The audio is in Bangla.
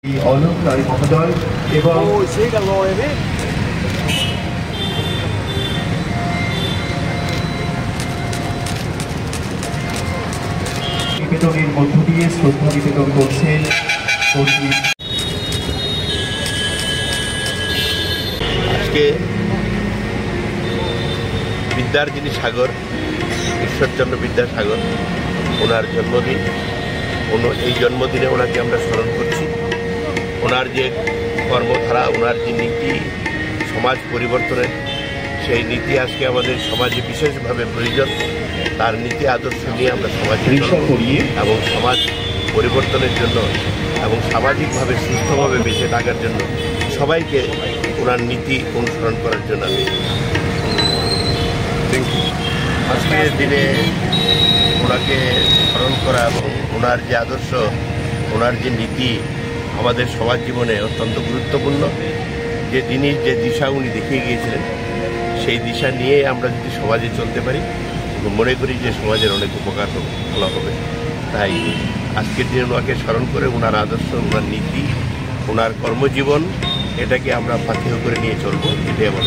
অলোক রায় মহোদয় এবং নিবেদনের মধ্য দিয়ে শ্রদ্ধা নিবেদন করছেন। আজকে বিদ্যার যিনি সাগর, ঈশ্বরচন্দ্র বিদ্যাসাগর, ওনার জন্মদিন। এই জন্মদিনে ওনাকে আমরা স্মরণ করছি। ওনার যে কর্মধারা, ওনার যে নীতি, সমাজ পরিবর্তনের সেই নীতি আজকে আমাদের সমাজে বিশেষভাবে প্রয়োজন। তার নীতি আদর্শ নিয়ে আমরা সমাজে এবং সমাজ পরিবর্তনের জন্য এবং সামাজিকভাবে সুস্থভাবে বেঁচে থাকার জন্য সবাইকে ওনার নীতি অনুসরণ করার জন্য আমি আজকের দিনে ওনাকে স্মরণ করা এবং ওনার যে আদর্শ, ওনার যে নীতি আমাদের সমাজ জীবনে অত্যন্ত গুরুত্বপূর্ণ। যে জিনিস, যে দিশা উনি দেখিয়ে গিয়েছিলেন, সেই দিশা নিয়ে আমরা যদি সমাজে চলতে পারি মনে করি যে সমাজের অনেক উপকার ভালো হবে। তাই আজকের দিনে ওনাকে স্মরণ করে ওনার আদর্শ, ওনার নীতি, ওনার কর্মজীবন, এটাকে আমরা পাথেয় করে নিয়ে চলবো, এটাই আমার।